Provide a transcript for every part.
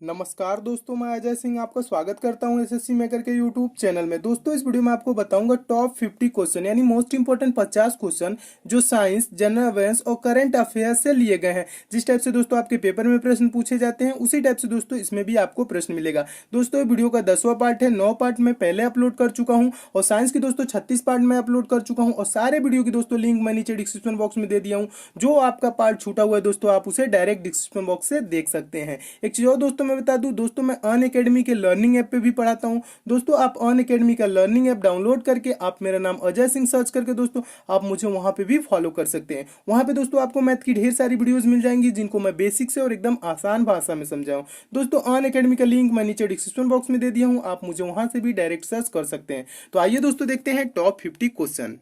नमस्कार दोस्तों, मैं अजय सिंह आपका स्वागत करता हूं एसएससी मेकर के यूट्यूब चैनल में। दोस्तों, इस वीडियो में आपको बताऊंगा टॉप 50 क्वेश्चन यानी मोस्ट इंपोर्टेंट 50 क्वेश्चन जो साइंस, जनरल अवेयर्स और करंट अफेयर्स से लिए गए हैं। जिस टाइप से दोस्तों आपके पेपर में प्रश्न पूछे जाते हैं उसी टाइप से दोस्तों इसमें भी आपको प्रश्न मिलेगा। दोस्तों, ये वीडियो का 10वां पार्ट है। 9 पार्ट में पहले अपलोड कर चुका हूँ और साइंस की दोस्तों 36 पार्ट में अपलोड कर चुका हूँ और सारे वीडियो की दोस्तों लिंक मैं नीचे डिस्क्रिप्शन बॉक्स में दे दिया हूँ। जो आपका पार्ट छूटा हुआ है दोस्तों आप उसे डायरेक्ट डिस्क्रिप्शन बॉक्स से देख सकते हैं। एक चीज और दोस्तों मैं बता दूं, दोस्तों मैं अन अकेडमी के लर्निंग ऐप पे भी पढ़ाता हूं। दोस्तों, आप अन अकेडमी का लर्निंग ऐप डाउनलोड करके आप मेरा नाम अजय सिंह सर्च करके दोस्तों आप मुझे वहां पे भी फॉलो कर सकते हैं। वहां पे दोस्तों आपको मैथ की ढेर सारी वीडियोस मिल जाएंगी जिनको मैं बेसिक से और एकदम आसान भाषा में समझाऊं। दोस्तों, अन अकेडमी का लिंक मैं नीचे डिस्क्रिप्शन बॉक्स में दे दिया हूं, आप मुझे वहां से भी डायरेक्ट सर्च कर सकते हैं। तो आइए दोस्तों देखते हैं टॉप 50 क्वेश्चन।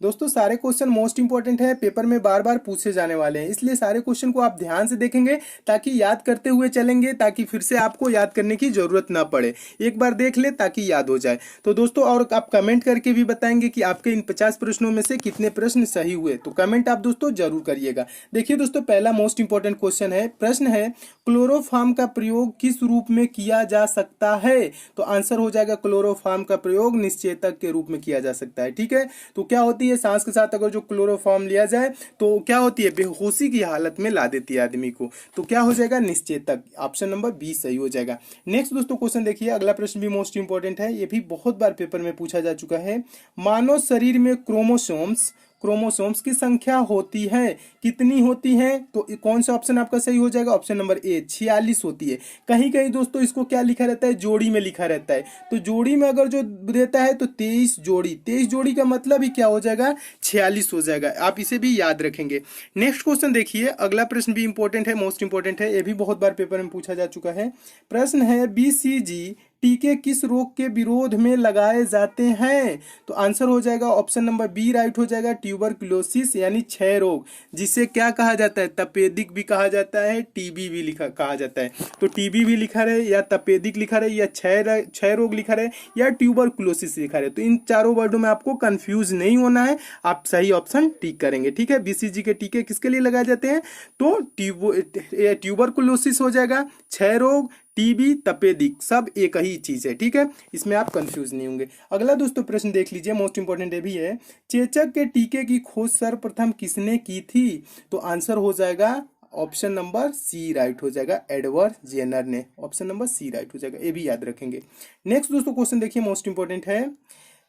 दोस्तों, सारे क्वेश्चन मोस्ट इंपॉर्टेंट है, पेपर में बार बार पूछे जाने वाले हैं, इसलिए सारे क्वेश्चन को आप ध्यान से देखेंगे ताकि याद करते हुए चलेंगे, ताकि फिर से आपको याद करने की जरूरत ना पड़े। एक बार देख ले ताकि याद हो जाए। तो दोस्तों, और आप कमेंट करके भी बताएंगे कि आपके इन 50 प्रश्नों में से कितने प्रश्न सही हुए, तो कमेंट आप दोस्तों जरूर करिएगा। देखिए दोस्तों, पहला मोस्ट इंपॉर्टेंट क्वेश्चन है, प्रश्न है क्लोरोफार्म का प्रयोग किस रूप में किया जा सकता है। तो आंसर हो जाएगा क्लोरोफार्म का प्रयोग निश्चेतक के रूप में किया जा सकता है। ठीक है, तो क्या होती है सांस के साथ अगर जो क्लोरोफॉर्म लिया जाए तो क्या होती है, बेहोशी की हालत में ला देती है आदमी को। तो क्या हो जाएगा, निश्चेतक। ऑप्शन नंबर बी सही हो जाएगा। नेक्स्ट दोस्तों क्वेश्चन देखिए, अगला प्रश्न भी मोस्ट इंपॉर्टेंट है, ये भी बहुत बार पेपर में पूछा जा चुका है। मानव शरीर में क्रोमोसोम्स क्रोमोसोम्स की संख्या होती है, कितनी होती है। तो कौन सा ऑप्शन आपका सही हो जाएगा, ऑप्शन नंबर ए 46 होती है। कहीं कहीं दोस्तों इसको क्या लिखा रहता है, जोड़ी में लिखा रहता है। तो जोड़ी में अगर जो देता है तो 23 जोड़ी, 23 जोड़ी का मतलब ही क्या हो जाएगा, 46 हो जाएगा। आप इसे भी याद रखेंगे। नेक्स्ट क्वेश्चन देखिए, अगला प्रश्न भी इंपॉर्टेंट है, मोस्ट इंपॉर्टेंट है, ये भी बहुत बार पेपर में पूछा जा चुका है। प्रश्न है बीसीजी टीके किस रोग के विरोध में लगाए जाते हैं। तो आंसर हो जाएगा ऑप्शन नंबर बी राइट हो जाएगा, ट्यूबरकुलोसिस यानी क्षय रोग, जिसे क्या कहा जाता है, तपेदिक भी कहा जाता है, टीबी भी लिखा कहा जाता है। तो टीबी भी लिखा रहे या तपेदिक लिखा रहे या क्षय रोग लिखा रहे या ट्यूबरकुलोसिस लिखा रहे, तो इन चारों वर्डों में आपको कंफ्यूज नहीं होना है, आप सही ऑप्शन टिक करेंगे। ठीक है, बीसीजी के टीके किसके लिए लगाए जाते हैं, तो ट्यूबरकुलोसिस हो जाएगा, क्षय रोग, टीबी, तपेदिक सब एक ही चीज है। ठीक है, इसमें आप कंफ्यूज नहीं होंगे। अगला दोस्तों प्रश्न देख लीजिए, मोस्ट इंपोर्टेंट ये भी है, चेचक के टीके की खोज सर्वप्रथम किसने की थी। तो आंसर हो जाएगा ऑप्शन नंबर सी राइट हो जाएगा, एडवर्ड जेनर ने। ऑप्शन नंबर सी राइट हो जाएगा, ये भी याद रखेंगे। नेक्स्ट दोस्तों क्वेश्चन देखिए, मोस्ट इंपोर्टेंट है,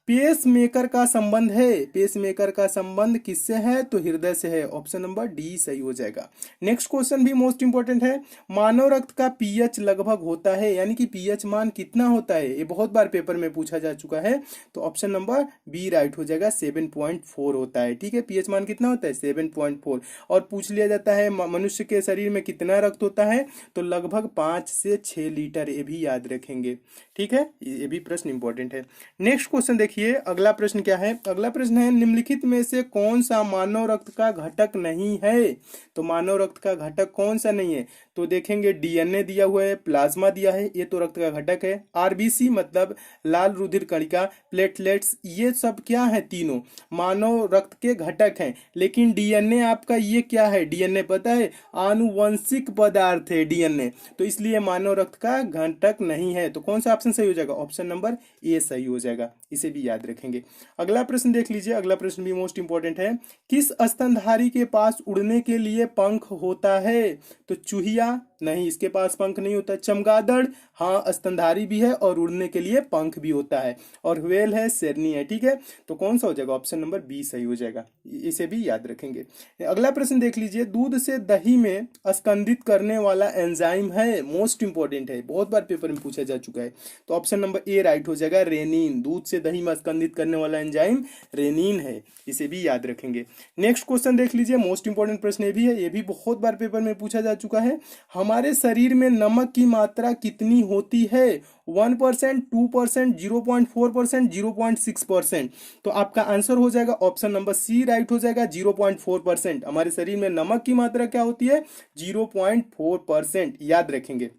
पेस मेकर का संबंध है, पेस मेकर का संबंध किससे है, तो हृदय से है। ऑप्शन नंबर डी सही हो जाएगा। नेक्स्ट क्वेश्चन भी मोस्ट इंपोर्टेंट है, मानव रक्त का पीएच लगभग होता है, यानी कि पीएच मान कितना होता है, ये बहुत बार पेपर में पूछा जा चुका है। तो ऑप्शन नंबर बी राइट हो जाएगा, 7.4 होता है। ठीक है, पीएच मान कितना होता है, 7.4। और पूछ लिया जाता है मनुष्य के शरीर में कितना रक्त होता है, तो लगभग 5 से 6 लीटर, ये भी याद रखेंगे। ठीक है, ये भी प्रश्न इंपॉर्टेंट है। नेक्स्ट क्वेश्चन देखिए, अगला प्रश्न क्या है, अगला प्रश्न है, निम्नलिखित में से कौन सा मानव रक्त का घटक नहीं है। तो मानव रक्त का घटक कौन सा नहीं है, तो देखेंगे डीएनए दिया हुआ है, प्लाज्मा दिया है, ये तो रक्त का घटक है। आरबीसी मतलब लाल रुधिर कणिका, प्लेटलेट्स, ये सब क्या है, तीनों मानव रक्त के घटक हैं। लेकिन डीएनए आपका ये क्या है, डीएनए पता है, आनुवंशिक पदार्थ है डीएनए, तो इसलिए मानव रक्त का घटक नहीं है। तो कौन सा ऑप्शन सही हो जाएगा, ऑप्शन नंबर ए सही हो जाएगा, इसे भी याद रखेंगे। अगला प्रश्न देख लीजिए, अगला प्रश्न भी मोस्ट इंपॉर्टेंट है, किस स्तनधारी के पास उड़ने के लिए पंख होता है। तो चूहिया नहीं, इसके पास पंख नहीं होता। चमगादड़ हाँ स्तनधारी भी है और उड़ने के लिए पंख भी होता है। और व्हेल है, शेरनी है। ठीक है, तो कौन सा हो जाएगा, ऑप्शन नंबर बी सही हो जाएगा, इसे भी याद रखेंगे। अगला प्रश्न देख लीजिए, दूध से दही में स्कंदित करने वाला एंजाइम है, मोस्ट इंपॉर्टेंट है, बहुत बार पेपर में पूछा जा चुका है। तो ऑप्शन नंबर ए राइट हो जाएगा, रेनिन। दूध से दही में स्कंदित करने वाला एंजाइम रेनिन है, इसे भी याद रखेंगे। नेक्स्ट क्वेश्चन देख लीजिए, मोस्ट इंपॉर्टेंट प्रश्न ये भी है, ये भी बहुत बार पेपर में पूछा जा चुका है, हमारे शरीर में नमक की मात्रा कितनी होती है। 1%, 2%, 0.4%, 0.6%। तो आपका आंसर हो जाएगा ऑप्शन नंबर सी राइट हो जाएगा, 0.4%। हमारे शरीर में नमक की मात्रा क्या होती है, 0.4%, याद रखेंगे।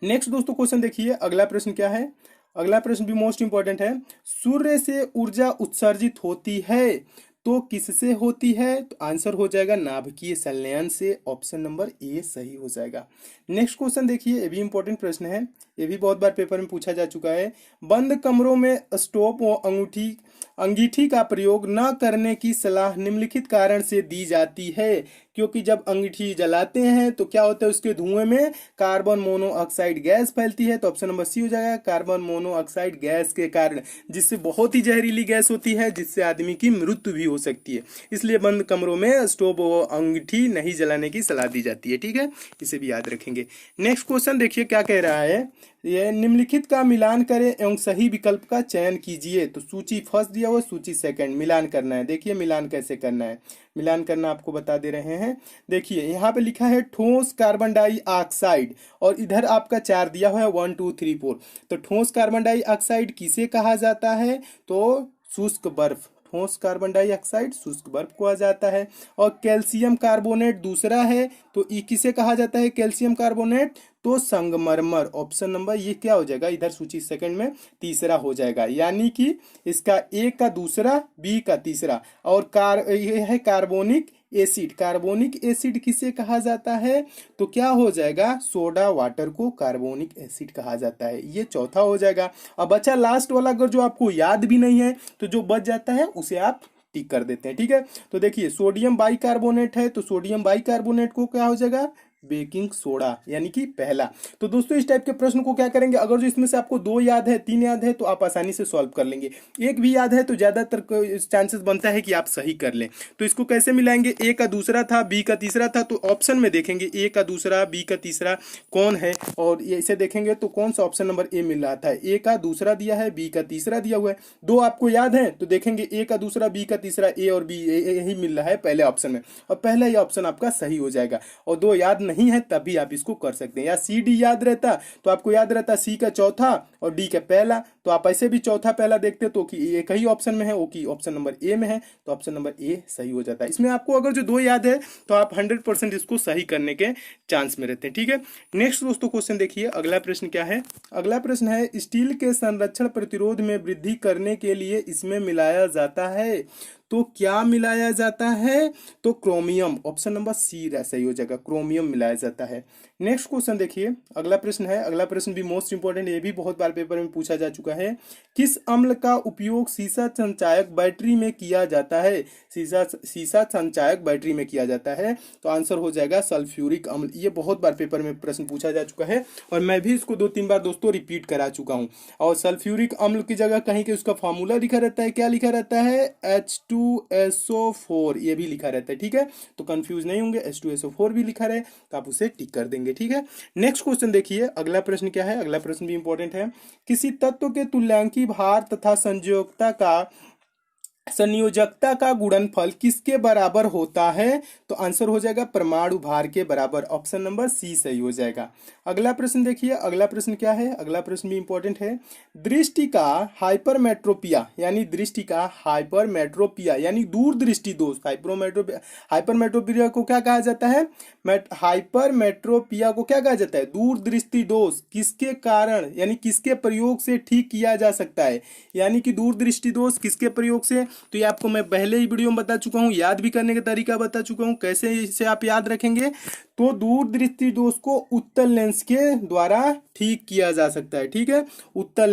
नेक्स्ट दोस्तों क्वेश्चन देखिए, अगला प्रश्न क्या है, अगला प्रश्न भी मोस्ट इंपॉर्टेंट है, सूर्य से ऊर्जा उत्सर्जित होती है। तो किससे होती है? तो आंसर हो जाएगा नाभिकीय संलयन से। ऑप्शन नंबर ए सही हो जाएगा। नेक्स्ट क्वेश्चन देखिए, ये भी इंपॉर्टेंट प्रश्न है, ये भी बहुत बार पेपर में पूछा जा चुका है। बंद कमरों में स्टोव व अंगीठी का प्रयोग न करने की सलाह निम्नलिखित कारण से दी जाती है। क्योंकि जब अंगीठी जलाते हैं तो क्या होता है, उसके धुएं में कार्बन मोनोऑक्साइड गैस फैलती है। तो ऑप्शन नंबर सी हो जाएगा, कार्बन मोनोऑक्साइड गैस के कारण, जिससे बहुत ही जहरीली गैस होती है, जिससे आदमी की मृत्यु भी हो सकती है। इसलिए बंद कमरों में स्टोव व अंगीठी नहीं जलाने की सलाह दी जाती है। ठीक है, इसे भी याद रखेंगे। नेक्स्ट क्वेश्चन देखिए क्या कह रहा है, ये निम्नलिखित का मिलान करें एवं सही विकल्प का चयन कीजिए। तो सूची फर्स्ट दिया हुआ, सूची सेकंड, मिलान करना है। देखिए मिलान कैसे करना है, मिलान करना आपको बता दे रहे हैं। देखिए यहाँ पे लिखा है ठोस कार्बन डाइऑक्साइड, और इधर आपका 4 दिया हुआ है, 1 2 3 4। तो ठोस कार्बन डाइऑक्साइड किसे कहा जाता है? तो शुष्क बर्फ, ठोस कार्बन डाइऑक्साइड शुष्क बर्फ को आ जाता है। और कैल्शियम कार्बोनेट दूसरा है, तो ये किसे कहा जाता है? कैल्शियम कार्बोनेट, तो संगमरमर। ऑप्शन नंबर ये क्या हो जाएगा, इधर सूची सेकंड में तीसरा हो जाएगा, यानी कि इसका ए का दूसरा, बी का तीसरा। और ये है कार्बोनिक एसिड, कार्बोनिक एसिड किसे कहा जाता है? तो क्या हो जाएगा, सोडा वाटर को कार्बोनिक एसिड कहा जाता है। ये चौथा हो जाएगा। अब बचा लास्ट वाला, अगर जो आपको याद भी नहीं है तो जो बच जाता है उसे आप टिक कर देते हैं। ठीक है, तो देखिए सोडियम बाइकार्बोनेट है, तो सोडियम बाइकार्बोनेट को क्या हो जाएगा, बेकिंग सोडा, यानी कि पहला। तो दोस्तों इस टाइप के प्रश्न को क्या करेंगे, अगर जो इसमें से आपको 2 याद है, 3 याद है, तो आप आसानी से सॉल्व कर लेंगे। एक भी याद है तो ज्यादातर चांसेस बनता है कि आप सही कर लें। तो इसको कैसे मिलाएंगे, ए का दूसरा था, बी का तीसरा था, तो ऑप्शन में देखेंगे ए का दूसरा, बी का तीसरा कौन है, और ये इसे देखेंगे तो कौन सा ऑप्शन नंबर ए मिल रहा था। ए का दूसरा दिया है, बी का तीसरा दिया हुआ है। 2 आपको याद है तो देखेंगे ए का दूसरा, बी का तीसरा, ए और बी यही मिल रहा है पहले ऑप्शन में, और पहला ही ऑप्शन आपका सही हो जाएगा। और 2 याद नहीं है तभी आप इसको कर सकते हैं। या सी डी याद रहता तो आपको याद रहता सी का चौथा और डी का पहला, तो आप ऐसे भी चौथा पहला देखते तो कि एक ही ऑप्शन में है, वो कि ऑप्शन नंबर ए में है, तो ऑप्शन नंबर ए सही हो जाता है। इसमें आपको अगर जो 2 याद है तो आप 100% इसको सही करने के चांस में रहते हैं। ठीक है, नेक्स्ट दोस्तों क्वेश्चन देखिए, अगला प्रश्न क्या है। अगला प्रश्न है, स्टील के संरक्षण प्रतिरोध में वृद्धि करने के लिए इसमें मिलाया जाता है। तो क्या मिलाया जाता है, तो क्रोमियम। ऑप्शन नंबर सी सही हो जाएगा, क्रोमियम मिलाया जाता है। नेक्स्ट क्वेश्चन देखिए, अगला प्रश्न है, अगला प्रश्न भी मोस्ट इंपोर्टेंट, ये भी बहुत बार पेपर में पूछा जा चुका है। किस अम्ल का उपयोग सीसा संचायक बैटरी में किया जाता है? सीसा संचायक बैटरी में किया जाता है, तो आंसर हो जाएगा सल्फ्यूरिक अम्ल। ये बहुत बार पेपर में प्रश्न पूछा जा चुका है, और मैं भी इसको 2-3 बार दोस्तों रिपीट करा चुका हूँ। और सल्फ्यूरिक अम्ल की जगह कहीं के उसका फॉर्मूला लिखा रहता है, क्या लिखा रहता है, H2SO4, ये भी लिखा रहता है। ठीक है, तो कंफ्यूज नहीं होंगे, H2SO4 भी लिखा रहे तो आप उसे टिक कर देंगे। ठीक है, नेक्स्ट क्वेश्चन देखिए, अगला प्रश्न क्या है। अगला प्रश्न भी इंपॉर्टेंट है। किसी तत्व के तुल्यांकी भार तथा संयोजकता का गुणनफल किसके बराबर होता है? तो आंसर हो जाएगा परमाणु भार के बराबर। ऑप्शन नंबर सी सही हो जाएगा। अगला प्रश्न देखिए, अगला प्रश्न क्या है। अगला प्रश्न भी इंपॉर्टेंट है। दृष्टि का हाइपरमेट्रोपिया, यानी दृष्टि का हाइपरमेट्रोपिया यानी दूरदृष्टि दोष, हाइपरमेट्रोपिया को क्या कहा जाता है, हाइपरमेट्रोपिया को क्या कहा जाता है, दूरदृष्टि दोष किसके कारण यानी किसके प्रयोग से ठीक किया जा सकता है? यानी कि दूरदृष्टि दोष किसके प्रयोग से, तो ये आपको मैं पहले ही वीडियो में बता चुका हूं, याद भी करने का तरीका बता चुका हूं, कैसे इसे आप याद रखेंगे। तो दूरदृष्टि दोष को उत्तल लेंस के द्वारा ठीक किया जा सकता है। ठीक है, उत्तल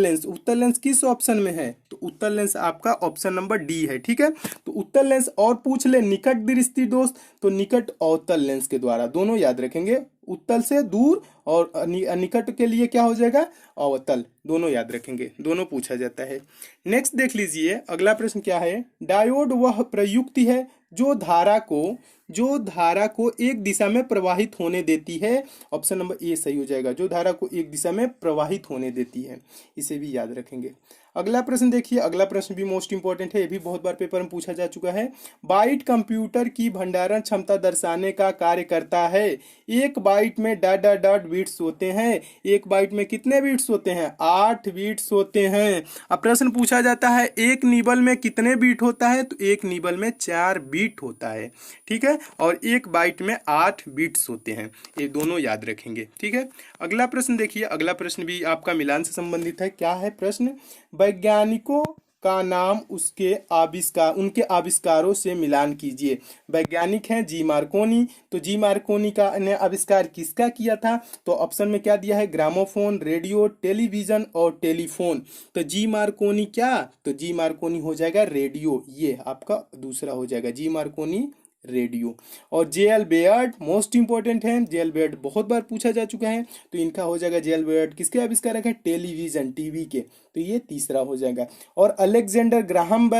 लेंस किस ऑप्शन में है, तो उत्तल लेंस आपका ऑप्शन नंबर डी है। ठीक है, तो उत्तल लेंस, और पूछ ले निकट दृष्टि दोष, तो निकट अवतल लेंस के द्वारा, दोनों याद रखेंगे, उत्तल से दूर और निकट के लिए क्या हो जाएगा, अवतल, दोनों याद रखेंगे, दोनों पूछा जाता है। नेक्स्ट देख लीजिए, अगला प्रश्न क्या है। डायोड वह प्रयुक्ति है जो धारा को एक दिशा में प्रवाहित होने देती है। ऑप्शन नंबर ए सही हो जाएगा, जो धारा को एक दिशा में प्रवाहित होने देती है, इसे भी याद रखेंगे। अगला प्रश्न देखिए, अगला प्रश्न भी मोस्ट इंपॉर्टेंट है, ये भी बहुत बार पेपर में पूछा जा चुका है। बाइट कंप्यूटर की भंडारण क्षमता दर्शाने का कार्य करता है। एक बाइट में डॉट बिट्स होते हैं। एक बाइट में कितने बिट्स होते हैं, 8 बिट्स होते हैं। अब प्रश्न पूछा जाता है एक निबल में कितने बीट होता है, तो एक निबल में 4 बीट होता है। ठीक है, और एक बाइट में 8 बिट्स होते हैं, ये दोनों याद रखेंगे। ठीक है, अगला प्रश्न देखिए, अगला प्रश्न भी आपका मिलान से संबंधित है। क्या है प्रश्न, का नाम उनके आविष्कारों से मिलान कीजिए। वैज्ञानिक हैं जी मार्कोनी। तो जी मार्कोनी का ने आविष्कार किसका किया था? तो ऑप्शन में क्या दिया है? ग्रामोफोन, रेडियो, टेलीविजन और टेलीफोन। तो जी मार्कोनी क्या? तो जी मार्कोनी हो जाएगा रेडियो, ये आपका दूसरा हो जाएगा जी मार्कोनी रेडियो। और J L Baird most important है, जे एल बेयर्ड बहुत बार पूछा जा चुका है, तो इनका हो जाएगा जे एल बेयर्ड किसके आविष्कारक है? टेलीविजन, टीवी के, तो ये तीसरा हो जाएगा। और अलेक्जेंडर ग्राहम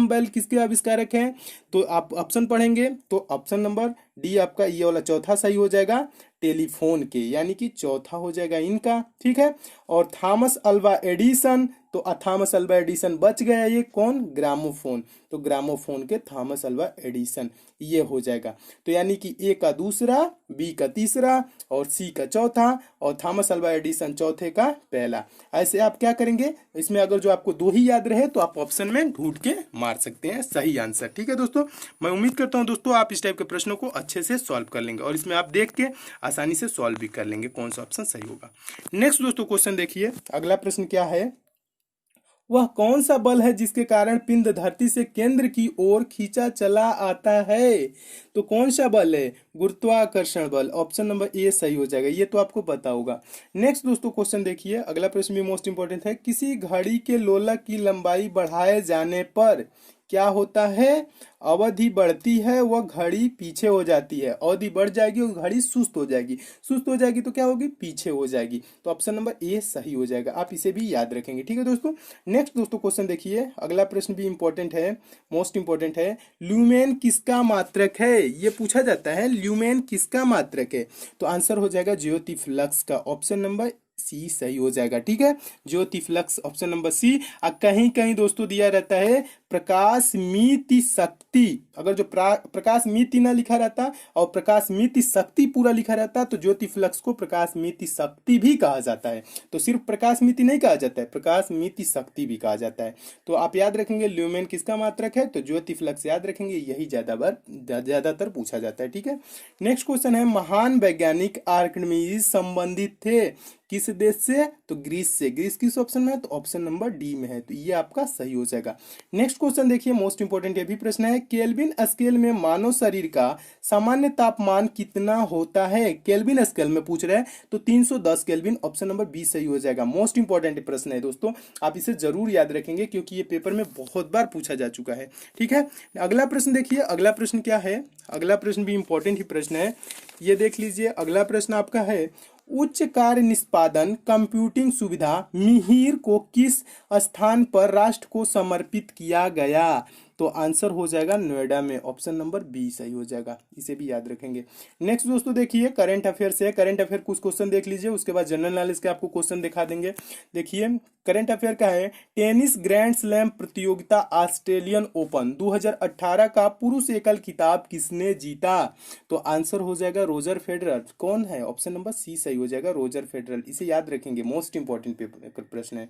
बेल किसके आविष्कारक हैं? तो आप ऑप्शन पढ़ेंगे तो ऑप्शन नंबर डी आपका ये वाला चौथा सही हो जाएगा, टेलीफोन के, यानी कि चौथा हो जाएगा इनका, ठीक है। और थॉमस अल्वा एडिसन, तो थॉमस अल्वा एडिसन बच गया, ये कौन? ग्रामोफोन, तो ग्रामोफोन के थॉमस अल्वा एडिसन, ये हो जाएगा। तो यानी कि ए का दूसरा, बी का तीसरा और सी का चौथा और थॉमस अल्वा एडिसन चौथे का पहला। ऐसे आप क्या करेंगे, इसमें अगर जो आपको दो ही याद रहे तो आप ऑप्शन में ढूंढ के मार सकते हैं सही आंसर, ठीक है दोस्तों। मैं उम्मीद करता हूं दोस्तों आप इस टाइप के प्रश्नों को अच्छे से सॉल्व कर लेंगे और इसमें आप देख के आसानी से सॉल्व भी कर लेंगे कौन सा ऑप्शन सही होगा। नेक्स्ट दोस्तों क्वेश्चन देखिए, अगला प्रश्न क्या है? वह कौन सा बल है जिसके कारण पिंड धरती से केंद्र की ओर खींचा चला आता है? तो कौन सा बल है? गुरुत्वाकर्षण बल, ऑप्शन नंबर ए सही हो जाएगा, ये तो आपको पता होगा। नेक्स्ट दोस्तों क्वेश्चन देखिए, अगला प्रश्न भी मोस्ट इंपॉर्टेंट है। किसी घड़ी के लोलक की लंबाई बढ़ाए जाने पर क्या होता है? अवधि बढ़ती है, वह घड़ी पीछे हो जाती है। अवधि बढ़ जाएगी और घड़ी सुस्त हो जाएगी, सुस्त हो जाएगी तो क्या होगी? पीछे हो जाएगी। तो ऑप्शन नंबर ए सही हो जाएगा, आप इसे भी याद रखेंगे, ठीक है दोस्तों। नेक्स्ट दोस्तों क्वेश्चन देखिए, अगला प्रश्न भी इंपॉर्टेंट है, मोस्ट इंपॉर्टेंट है। ल्यूमेन किसका मात्रक है? ये पूछा जाता है, ल्यूमेन किसका मात्रक है? तो आंसर हो जाएगा ज्योतिफ्लक्स का, ऑप्शन नंबर सी सही हो जाएगा, ठीक है। ज्योतिफ्लक्स ऑप्शन नंबर सी। कहीं कहीं दोस्तों दिया रहता है प्रकाशमिति शक्ति, अगर जो प्रकाशमिति ना लिखा रहता और प्रकाशमिति शक्ति पूरा लिखा रहता तो ज्योतिफ्लक्स को प्रकाशमिति शक्ति भी कहा जाता है। तो सिर्फ प्रकाशमिति नहीं कहा जाता है, प्रकाशमिति शक्ति भी कहा जाता है। तो आप याद रखेंगे ल्यूमेन किसका मात्रक है? तो ज्योतिफ्लक्स याद रखेंगे, यही ज्यादातर पूछा जाता है, ठीक है। नेक्स्ट क्वेश्चन है, महान वैज्ञानिक आर्किमिडीज संबंधित थे किस देश से? तो ग्रीस से। ग्रीस किस ऑप्शन में है? तो ऑप्शन नंबर डी में है, तो ये आपका सही हो जाएगा। नेक्स्ट क्वेश्चन देखिए, मोस्ट इंपोर्टेंट ये भी प्रश्न है। केल्विन स्केल में मानव शरीर का सामान्य तापमान कितना होता है? केल्विन स्केल में पूछ रहे हैं तो 310 केल्विन, ऑप्शन नंबर बी सही हो जाएगा। मोस्ट इंपोर्टेंट प्रश्न है दोस्तों, आप इसे जरूर याद रखेंगे क्योंकि ये पेपर में बहुत बार पूछा जा चुका है, ठीक है। अगला प्रश्न देखिए, अगला प्रश्न क्या है? अगला प्रश्न भी इंपॉर्टेंट ही प्रश्न है, ये देख लीजिए। अगला प्रश्न आपका है, उच्च कार्य निष्पादन कंप्यूटिंग सुविधा मिहिर को किस स्थान पर राष्ट्र को समर्पित किया गया? तो आंसर हो जाएगा नोएडा में, ऑप्शन नंबर बी सही हो जाएगा, इसे भी याद रखेंगे। नेक्स्ट दोस्तों देखिए, करंट अफेयर से, करंट अफेयर कुछ क्वेश्चन देख लीजिए, उसके बाद जनरल नॉलेज के आपको क्वेश्चन दिखा देंगे। देखिए करंट अफेयर का है, टेनिस ग्रैंड स्लैम प्रतियोगिता ऑस्ट्रेलियन ओपन 2018 का पुरुष एकल खिताब किसने जीता? तो आंसर हो जाएगा रोजर फेडरर। कौन है? ऑप्शन नंबर सी सही हो जाएगा, रोजर फेडरर, इसे याद रखेंगे, मोस्ट इंपॉर्टेंट प्रश्न है।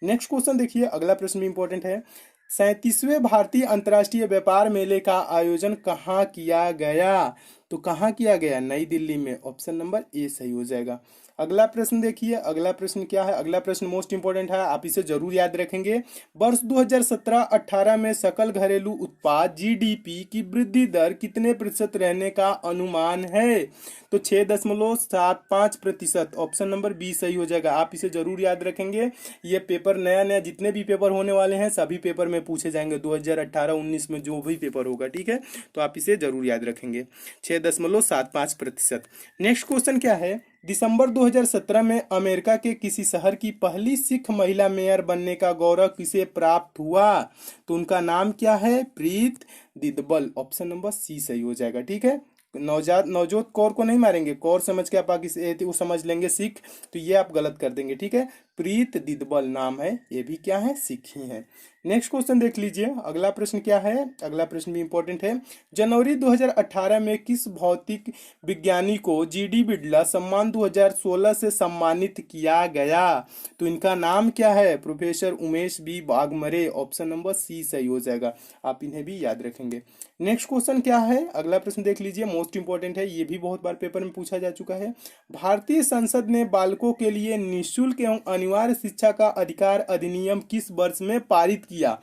नेक्स्ट क्वेश्चन देखिए, अगला प्रश्न भी इंपॉर्टेंट है। 37वें भारतीय अंतर्राष्ट्रीय व्यापार मेले का आयोजन कहाँ किया गया? तो कहाँ किया गया? नई दिल्ली में, ऑप्शन नंबर ए सही हो जाएगा। अगला प्रश्न देखिए, अगला प्रश्न क्या है? अगला प्रश्न मोस्ट इंपॉर्टेंट है, आप इसे जरूर याद रखेंगे। वर्ष 2017-18 में सकल घरेलू उत्पाद जीडीपी की वृद्धि दर कितने प्रतिशत रहने का अनुमान है? तो 6.75%, ऑप्शन नंबर बी सही हो जाएगा, आप इसे जरूर याद रखेंगे। ये पेपर नया नया जितने भी पेपर होने वाले हैं सभी पेपर में पूछे जाएंगे 2018-19 में जो भी पेपर होगा, ठीक है। तो आप इसे जरूर याद रखेंगे, 6.75%। नेक्स्ट क्वेश्चन क्या है? दिसंबर 2017 में अमेरिका के किसी शहर की पहली सिख महिला मेयर बनने का गौरव किसे प्राप्त हुआ? तो उनका नाम क्या है? प्रीत दिदबल, ऑप्शन नंबर सी सही हो जाएगा, ठीक है। नवजोत कौर को नहीं मारेंगे, कौर समझ के आप आगे वो समझ लेंगे सिख, तो ये आप गलत कर देंगे, ठीक है। प्रीत दिदबल नाम है, ये भी क्या है? सिख ही है। नेक्स्ट क्वेश्चन देख लीजिए, अगला प्रश्न क्या है? अगला प्रश्न भी इंपॉर्टेंट है। जनवरी 2018 में किस भौतिक विज्ञानी को जीडी बिड़ला सम्मान 2016 से सम्मानित किया गया? तो इनका नाम क्या है? Professor Umesh B Waghmare, option number C सही हो जाएगा, आप इन्हें भी याद रखेंगे। नेक्स्ट क्वेश्चन क्या है? अगला प्रश्न देख लीजिए, मोस्ट इंपॉर्टेंट है, ये भी बहुत बार पेपर में पूछा जा चुका है। भारतीय संसद ने बालकों के लिए निःशुल्क एवं अनिवार्य शिक्षा का अधिकार अधिनियम किस वर्ष में पारित किया?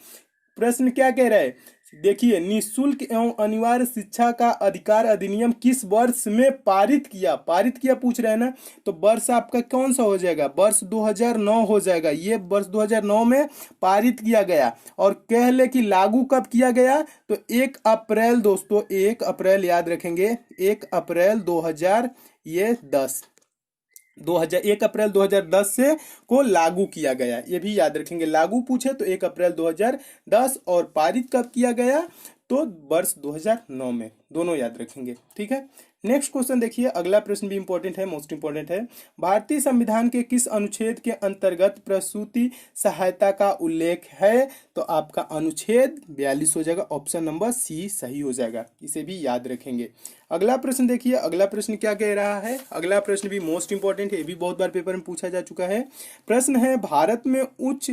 प्रश्न क्या कह रहा है, देखिए, निःशुल्क एवं अनिवार्य शिक्षा का अधिकार अधिनियम किस वर्ष में पारित किया? पारित किया पूछ रहे हैं ना, तो वर्ष आपका कौन सा हो जाएगा? वर्ष 2009 हो जाएगा। ये वर्ष 2009 में पारित किया गया। और कह ले कि लागू कब किया गया, तो 1 अप्रैल दोस्तों, 1 अप्रैल याद रखेंगे, 1 अप्रैल 2010, 1 अप्रैल 2010 से को लागू किया गया। ये भी याद रखेंगे, लागू पूछे तो 1 अप्रैल 2010, और पारित कब किया गया, तो वर्ष 2009 में। दोनों याद रखेंगे, ठीक है। नेक्स्ट क्वेश्चन देखिए, अगला प्रश्न भी इंपॉर्टेंट है, मोस्ट इंपॉर्टेंट है। भारतीय संविधान के किस अनुच्छेद के अंतर्गत प्रसूति सहायता का उल्लेख है? तो आपका अनुच्छेद 42 हो जाएगा, ऑप्शन नंबर सी सही हो जाएगा। इसे भी याद रखेंगे। अगला प्रश्न देखिए, अगला प्रश्न क्या कह रहा है? अगला प्रश्न भी मोस्ट इंपॉर्टेंट है, ये भी बहुत बार पेपर में पूछा जा चुका है। प्रश्न है, भारत में उच्च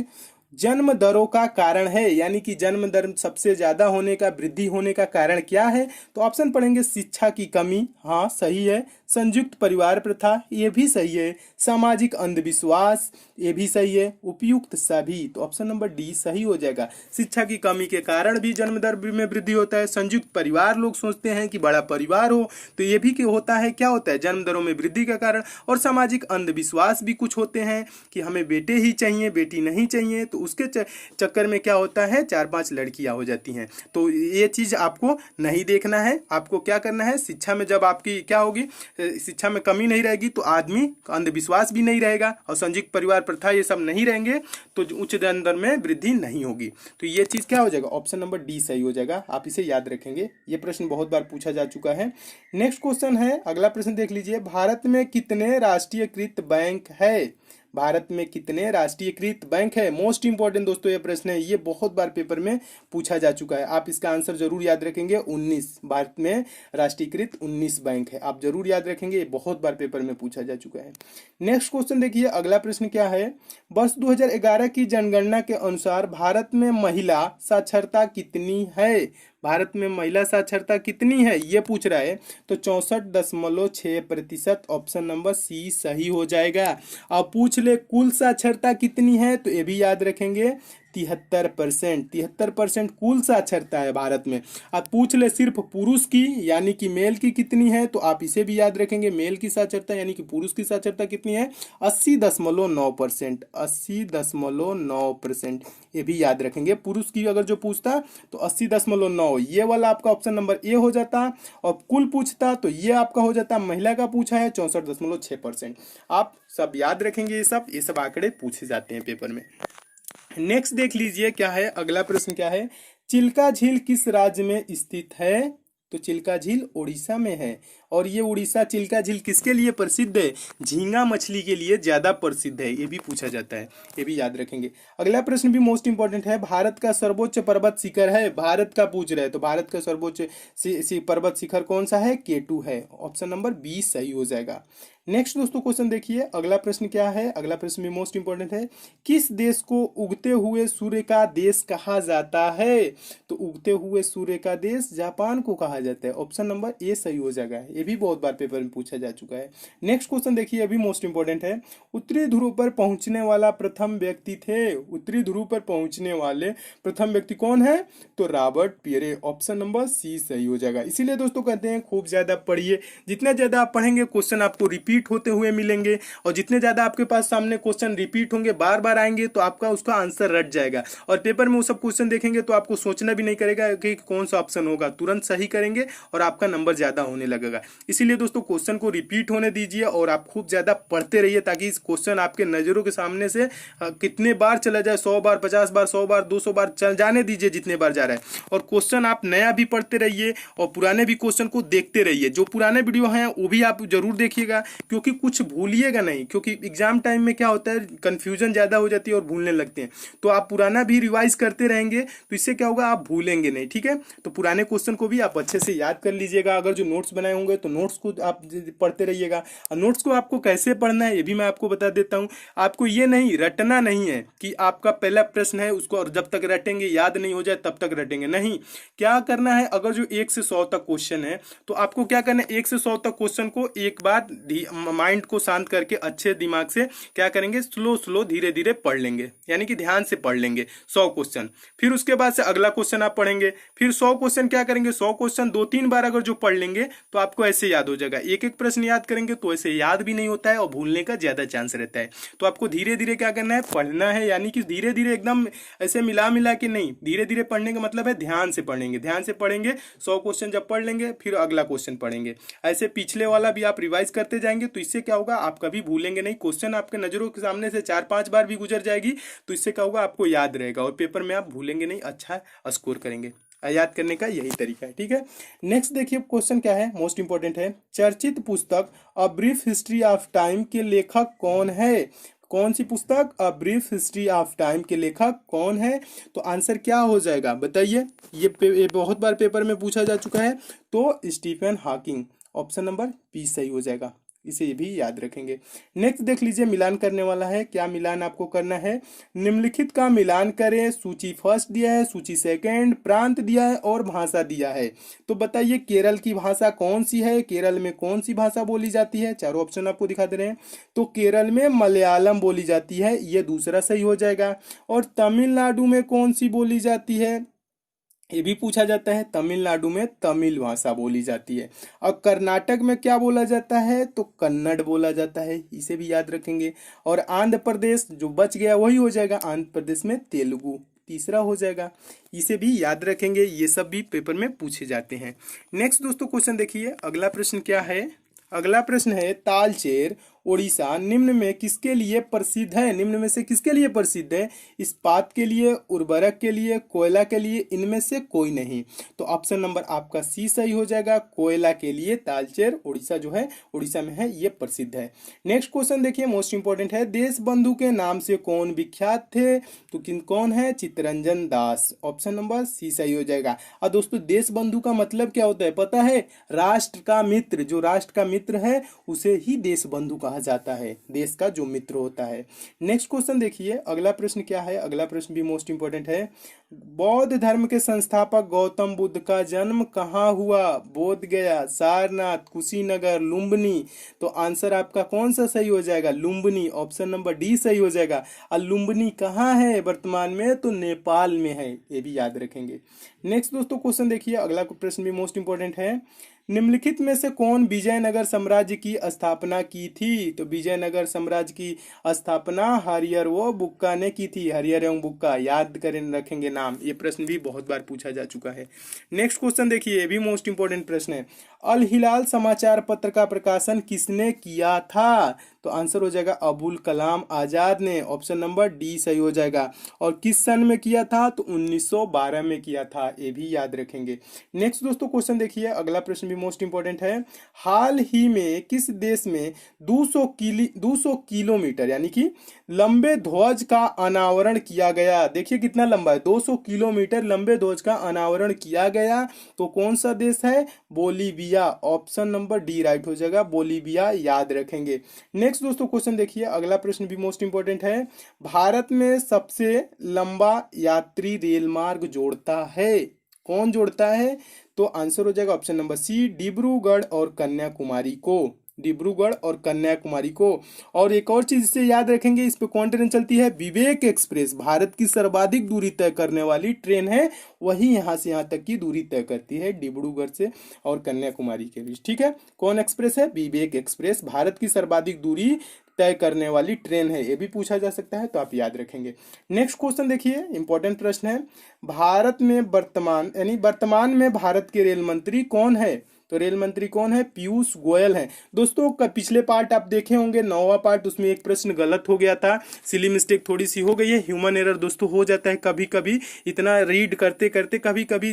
जन्म दरों का कारण है, यानी कि जन्म दर सबसे ज्यादा होने का, वृद्धि होने का कारण क्या है? तो ऑप्शन पढ़ेंगे, शिक्षा की कमी, हाँ सही है। संयुक्त परिवार प्रथा, ये भी सही है। सामाजिक अंधविश्वास, ये भी सही है। उपयुक्त सभी, तो ऑप्शन नंबर डी सही हो जाएगा। शिक्षा की कमी के कारण भी जन्म दर में वृद्धि होता है। संयुक्त परिवार, लोग सोचते हैं कि बड़ा परिवार हो, तो ये भी होता है, क्या होता है, जन्म दरों में वृद्धि का कारण। और सामाजिक अंधविश्वास भी कुछ होते हैं कि हमें बेटे ही चाहिए, बेटी नहीं चाहिए, तो उसके चक्कर में क्या होता है, 4-5 लड़कियां हो जाती हैं। तो ये चीज आपको नहीं देखना है। आपको क्या करना है, शिक्षा में जब आपकी क्या होगी, शिक्षा में कमी नहीं रहेगी, तो आदमी का अंधविश्वास भी नहीं रहेगा, और संयुक्त परिवार प्रथा ये सब नहीं रहेंगे, तो उच्च जन्म दर में वृद्धि नहीं होगी। तो ये चीज क्या हो जाएगा, ऑप्शन नंबर डी सही हो जाएगा। आप इसे याद रखेंगे, ये प्रश्न बहुत बार पूछा जा चुका है। नेक्स्ट क्वेश्चन है, अगला प्रश्न देख लीजिए। भारत में कितने राष्ट्रीयकृत बैंक है? भारत में कितने राष्ट्रीयकृत बैंक है? मोस्ट इंपॉर्टेंट दोस्तों ये प्रश्न है, ये बहुत बार पेपर में पूछा जा चुका है। आप इसका आंसर जरूर याद रखेंगे, 19। भारत में राष्ट्रीयकृत 19 बैंक है, आप जरूर याद रखेंगे, ये बहुत बार पेपर में पूछा जा चुका है। नेक्स्ट क्वेश्चन देखिए, अगला प्रश्न क्या है। वर्ष 2011 की जनगणना के अनुसार भारत में महिला साक्षरता कितनी है? भारत में महिला साक्षरता कितनी है, ये पूछ रहा है। तो 64.6%, ऑप्शन नंबर सी सही हो जाएगा। अब पूछ ले कुल साक्षरता कितनी है, तो ये भी याद रखेंगे, 73%। 73% कुल साक्षरता है भारत में। अब पूछ ले सिर्फ पुरुष की, यानी कि मेल की कितनी है, तो आप इसे भी याद रखेंगे, मेल की साक्षरता यानी कि पुरुष की साक्षरता कितनी है, 80.9%। 80.9%, ये भी याद रखेंगे। पुरुष की अगर जो पूछता तो 80.9, ये वाला आपका ऑप्शन नंबर ए हो जाता। और कुल पूछता तो ये आपका हो जाता, महिला का पूछा है 64.6%। आप सब याद रखेंगे, ये सब आंकड़े पूछे जाते हैं पेपर में। नेक्स्ट देख लीजिए क्या है, अगला प्रश्न क्या है। चिल्का झील किस राज्य में स्थित है? तो चिल्का झील उड़ीसा में है। और ये उड़ीसा चिल्का झील किसके लिए प्रसिद्ध है? झींगा मछली के लिए ज्यादा प्रसिद्ध है, ये भी पूछा जाता है, ये भी याद रखेंगे। अगला प्रश्न भी मोस्ट इंपॉर्टेंट है। भारत का सर्वोच्च पर्वत शिखर है, भारत का पूछ रहे हैं, तो भारत का सर्वोच्च पर्वत शिखर कौन सा है? K2 है, ऑप्शन नंबर 20 सही हो जाएगा। नेक्स्ट दोस्तों क्वेश्चन देखिए, अगला प्रश्न क्या है। अगला प्रश्न भी मोस्ट इंपॉर्टेंट है। किस देश को उगते हुए सूर्य का देश कहा जाता है? तो उगते हुए सूर्य का देश जापान को कहा जाता है, ऑप्शन नंबर ए सही हो जाएगा। ये भी बहुत बार पेपर में पूछा जा चुका है। नेक्स्ट क्वेश्चन देखिए, अभी मोस्ट इंपॉर्टेंट है। उत्तरी ध्रुव पर पहुंचने वाला प्रथम व्यक्ति थे। उत्तरी ध्रुव पर पहुंचने वाले प्रथम व्यक्ति कौन है? तो Robert Pierre, option number C सही हो जाएगा। इसीलिए दोस्तों कहते हैं खूब ज्यादा पढ़िए, जितना ज्यादा आप पढ़ेंगे क्वेश्चन आपको रिपीट होते हुए मिलेंगे, और जितने ज्यादा आपके पास सामने क्वेश्चन रिपीट होंगे, बार बार आएंगे, तो आपका उसका आंसर रट जाएगा। और पेपर में वो सब क्वेश्चन देखेंगे तो आपको सोचना भी नहीं करेगा कि कौन सा ऑप्शन होगा, तुरंत सही करेंगे और आपका नंबर ज्यादा होने लगेगा। इसीलिए दोस्तों क्वेश्चन को रिपीट होने दीजिए और आप खूब ज्यादा पढ़ते रहिए, ताकि इस क्वेश्चन आपके नजरों के सामने से कितने बार चला जाए, 100 बार, 50 बार, 100 बार, 200 बार, चल जाने दीजिए जितने बार जा रहा है। और क्वेश्चन आप नया भी पढ़ते रहिए और पुराने भी क्वेश्चन को देखते रहिए। जो पुराने वीडियो हैं वो भी आप जरूर देखिएगा, क्योंकि कुछ भूलिएगा नहीं, क्योंकि एग्जाम टाइम में क्या होता है, कंफ्यूजन ज्यादा हो जाती है और भूलने लगते हैं। तो आप पुराना भी रिवाइज करते रहेंगे, तो इससे क्या होगा, आप भूलेंगे नहीं, ठीक है। तो पुराने क्वेश्चन को भी आप अच्छे से याद कर लीजिएगा। अगर जो नोट्स बनाए होंगे होंगे तो नोट्स को आप पढ़ते रहिएगा। और नोट्स को आपको कैसे पढ़ना है ये भी मैं आपको बता देता हूँ। आपको ये नहीं रटना नहीं है कि आपका पहला प्रश्न है उसको और जब तक रटेंगे याद नहीं हो जाए तब तक रटेंगे, नहीं। क्या करना है, अगर जो 1 से 100 तक क्वेश्चन है तो आपको क्या करना है, 1 से 100 तक क्वेश्चन को एक बार माइंड को शांत करके अच्छे दिमाग से क्या करेंगे, स्लो स्लो धीरे धीरे पढ़ लेंगे, यानी कि ध्यान से पढ़ लेंगे 100 क्वेश्चन। फिर उसके बाद से अगला क्वेश्चन आप पढ़ेंगे, फिर 100 क्वेश्चन क्या करेंगे, 100 क्वेश्चन 2-3 बार अगर जो पढ़ लेंगे तो आपको ऐसे याद हो जाएगा। एक एक प्रश्न याद करेंगे तो ऐसे याद भी नहीं होता है और भूलने का ज्यादा चांस रहता है। तो आपको धीरे धीरे क्या करना है, पढ़ना है, यानी कि धीरे धीरे एकदम ऐसे मिला मिला के नहीं, धीरे धीरे पढ़ने का मतलब है ध्यान से पढ़ेंगे, ध्यान से पढ़ेंगे। 100 क्वेश्चन जब पढ़ लेंगे फिर अगला क्वेश्चन पढ़ेंगे, ऐसे पिछले वाला भी आप रिवाइज करते जाएंगे। तो इससे क्या होगा, आप कभी भूलेंगे नहीं। क्वेश्चन आपके नजरों के सामने से 4-5 बार भी गुजर जाएगी तो इससे क्या होगा, आपको याद रहेगा और पेपर में आप भूलेंगे नहीं, अच्छा स्कोर करेंगे। याद करने का यही तरीका है, ठीक है। नेक्स्ट देखिए क्वेश्चन क्या है, मोस्ट इंपॉर्टेंट है। चर्चित पुस्तक a brief history of time के लेखक कौन है? कौन सी पुस्तक, a brief history of time के लेखक कौन है? तो आंसर क्या हो जाएगा बताइए। ये बहुत बार पेपर में पूछा जा चुका है, तो Stephen Hawking, option number B सही हो जाएगा। इसे ये भी याद रखेंगे। नेक्स्ट देख लीजिए, मिलान करने वाला है। क्या मिलान आपको करना है, निम्नलिखित का मिलान करें। सूची फर्स्ट दिया है, सूची सेकंड, प्रांत दिया है और भाषा दिया है। तो बताइए केरल की भाषा कौन सी है, केरल में कौन सी भाषा बोली जाती है? चारों ऑप्शन आपको दिखा दे रहे हैं। तो केरल में मलयालम बोली जाती है, ये दूसरा सही हो जाएगा। और तमिलनाडु में कौन सी बोली जाती है, ये भी पूछा जाता है। तमिलनाडु में तमिल भाषा बोली जाती है। और कर्नाटक में क्या बोला जाता है, तो कन्नड़ बोला जाता है, इसे भी याद रखेंगे। और आंध्र प्रदेश जो बच गया वही हो जाएगा, आंध्र प्रदेश में तेलुगु तीसरा हो जाएगा, इसे भी याद रखेंगे। ये सब भी पेपर में पूछे जाते हैं। नेक्स्ट दोस्तों क्वेश्चन देखिए, अगला प्रश्न क्या है, अगला प्रश्न है तालचेर उड़ीसा निम्न में किसके लिए प्रसिद्ध है? निम्न में से किसके लिए प्रसिद्ध है? इस्पात के लिए, उर्वरक के लिए, कोयला के लिए, इनमें से कोई नहीं। तो ऑप्शन नंबर आपका सी सही हो जाएगा, कोयला के लिए तालचेर उड़ीसा जो है उड़ीसा में है, ये प्रसिद्ध है। नेक्स्ट क्वेश्चन देखिए, मोस्ट इंपॉर्टेंट है। देश बंधु के नाम से कौन विख्यात थे? तो कौन है? Chittaranjan Das, option number C सही हो जाएगा। और दोस्तों देश बंधु का मतलब क्या होता है पता है? राष्ट्र का मित्र, जो राष्ट्र का मित्र है उसे ही देश बंधु कहा जाता है, देश का जो मित्र होता है। नेक्स्ट क्वेश्चन देखिए, अगला प्रश्न क्या है, अगला प्रश्न भी मोस्ट इंपॉर्टेंट है। बौद्ध धर्म के संस्थापक गौतम बुद्ध का जन्म कहाँ हुआ? बोध गया, सारनाथ, कुशीनगर, लुम्बिनी। तो आंसर आपका कौन सा सही हो जाएगा? लुम्बिनी, ऑप्शन नंबर डी सही हो जाएगा। और लुम्बिनी कहाँ है वर्तमान में? तो नेपाल में है, ये भी याद रखेंगे। नेक्स्ट दोस्तों क्वेश्चन देखिए, अगला प्रश्न भी मोस्ट इंपॉर्टेंट है। निम्नलिखित में से कौन विजयनगर साम्राज्य की स्थापना की थी? तो विजयनगर साम्राज्य की स्थापना हरिहर व बुक्का ने की थी, हरिहर एवं बुक्का, याद करें रखेंगे नाम, ये प्रश्न भी बहुत बार पूछा जा चुका है। नेक्स्ट क्वेश्चन देखिए, ये भी मोस्ट इंपोर्टेंट प्रश्न है। अल हिलाल समाचार पत्र का प्रकाशन किसने किया था? तो आंसर हो जाएगा अबुल कलाम आजाद ने, ऑप्शन नंबर डी सही हो जाएगा। और किस सन में किया था? तो 1912 में किया था, ये भी याद रखेंगे। नेक्स्ट दोस्तों क्वेश्चन देखिए, अगला प्रश्न भी मोस्ट इंपोर्टेंट है। हाल ही में किस देश में 200 किलोमीटर यानी कि लंबे ध्वज का अनावरण किया गया? देखिए कितना लंबा है, 200 किलोमीटर लंबे ध्वज का अनावरण किया गया। तो कौन सा देश है? Bolivia, option number D right हो जाएगा, बोलीविया, याद रखेंगे। नेक्स्ट दोस्तों क्वेश्चन देखिए, अगला प्रश्न भी मोस्ट इंपोर्टेंट है। भारत में सबसे लंबा यात्री रेल मार्ग जोड़ता है, कौन जोड़ता है? तो आंसर हो जाएगा ऑप्शन नंबर सी, डिब्रूगढ़ और कन्याकुमारी को, डिब्रूगढ़ और कन्याकुमारी को। और एक और चीज इससे याद रखेंगे, इस पे कौन ट्रेन चलती है? विवेक एक्सप्रेस, भारत की सर्वाधिक दूरी तय करने वाली ट्रेन है, वही यहाँ से यहाँ तक की दूरी तय करती है, डिब्रूगढ़ से और कन्याकुमारी के बीच, ठीक है। कौन एक्सप्रेस है? विवेक एक्सप्रेस, भारत की सर्वाधिक दूरी तय करने वाली ट्रेन है, ये भी पूछा जा सकता है, तो आप याद रखेंगे। नेक्स्ट क्वेश्चन देखिए, इंपॉर्टेंट प्रश्न है। भारत में वर्तमान में भारत के रेल मंत्री कौन है? तो रेल मंत्री कौन है? पीयूष गोयल है। दोस्तों का पिछले पार्ट आप देखे होंगे, 9वां पार्ट, उसमें एक प्रश्न गलत हो गया था, सिली मिस्टेक थोड़ी सी हो गई है, ह्यूमन एरर दोस्तों हो जाता है कभी कभी, इतना रीड करते करते कभी कभी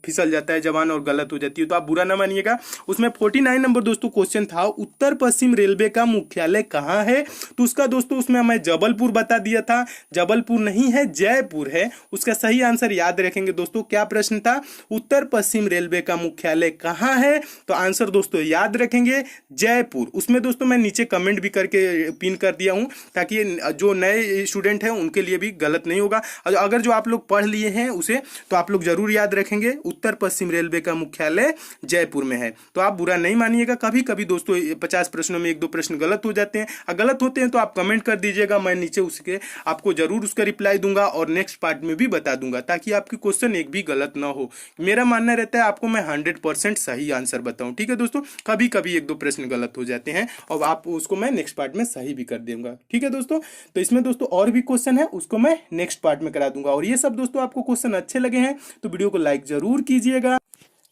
फिसल जाता है जबान और गलत हो जाती है, तो आप बुरा ना मानिएगा। उसमें 49 नंबर दोस्तों क्वेश्चन था, उत्तर पश्चिम रेलवे का मुख्यालय कहाँ है? तो उसका दोस्तों उसमें मैं जबलपुर बता दिया था, जबलपुर नहीं है, जयपुर है। उसका सही आंसर याद रखेंगे दोस्तों, क्या प्रश्न था? उत्तर पश्चिम रेलवे का मुख्यालय कहाँ है? है। तो आंसर दोस्तों याद रखेंगे जयपुर। उसमें दोस्तों मैं नीचे कमेंट भी करके पिन कर दिया हूं, ताकि जो नए स्टूडेंट हैं उनके लिए भी गलत नहीं होगा। अगर जो आप लोग पढ़ लिए हैं उसे, तो आप लोग जरूर याद रखेंगे उत्तर पश्चिम रेलवे का मुख्यालय जयपुर में है। तो आप बुरा नहीं मानिएगा, कभी कभी दोस्तों 50 प्रश्नों में 1-2 प्रश्न गलत हो जाते हैं। गलत होते हैं तो आप कमेंट कर दीजिएगा, मैं नीचे उसके आपको जरूर उसका रिप्लाई दूंगा और नेक्स्ट पार्ट में भी बता दूंगा, ताकि आपकी क्वेश्चन एक भी गलत ना हो। मेरा मानना रहता है आपको मैं 100% सही आंसर बताऊं। ठीक है दोस्तों, कभी कभी 1-2 प्रश्न गलत हो जाते हैं और आप उसको मैं नेक्स्ट पार्ट में सही भी कर दूंगा। ठीक है दोस्तों, तो इसमें दोस्तों और भी क्वेश्चन है, उसको मैं नेक्स्ट पार्ट में करा दूंगा। और ये सब दोस्तों आपको क्वेश्चन अच्छे लगे हैं तो वीडियो को लाइक जरूर कीजिएगा।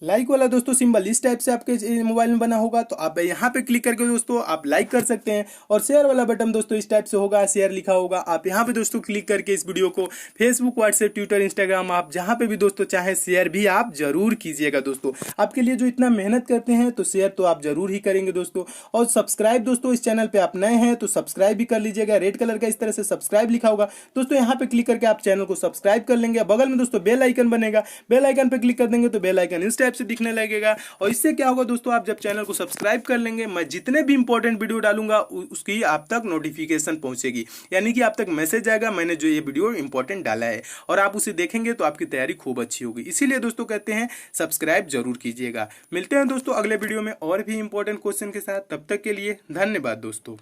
लाइक वाला दोस्तों सिंबल इस टाइप से आपके मोबाइल में बना होगा, तो आप यहाँ पे क्लिक करके दोस्तों आप लाइक कर सकते हैं। और शेयर वाला बटन दोस्तों इस टाइप से होगा, शेयर लिखा होगा, आप यहाँ पे दोस्तों क्लिक करके इस वीडियो को फेसबुक, व्हाट्सएप, ट्विटर, इंस्टाग्राम, आप जहाँ पे भी दोस्तों चाहे शेयर भी आप जरूर कीजिएगा। दोस्तों आपके लिए जो इतना मेहनत करते हैं तो शेयर तो आप जरूर ही करेंगे दोस्तों। और सब्सक्राइब दोस्तों, इस चैनल पे आप नए हैं तो सब्सक्राइब भी कर लीजिएगा। रेड कलर का इस तरह से सब्सक्राइब लिखा होगा दोस्तों, यहाँ पे क्लिक करके आप चैनल को सब्सक्राइब कर लेंगे। बगल में दोस्तों बेल आइकन बनेगा, बेल आइकन पे क्लिक कर देंगे तो बेल आइकन इस टाइप से दिखने लगेगा। और इससे क्या होगा दोस्तों, आप जब चैनल को सब्सक्राइब कर लेंगे, मैं जितने भी इंपॉर्टेंट वीडियो डालूंगा उसकी आप तक नोटिफिकेशन पहुंचेगी, यानी कि आप तक मैसेज आएगा मैंने जो ये वीडियो इंपॉर्टेंट डाला है, और आप उसे देखेंगे तो आपकी तैयारी खूब अच्छी होगी। इसीलिए दोस्तों कहते हैं सब्सक्राइब जरूर कीजिएगा। मिलते हैं दोस्तों अगले वीडियो में और भी इंपॉर्टेंट क्वेश्चन के साथ, तब तक के लिए धन्यवाद दोस्तों।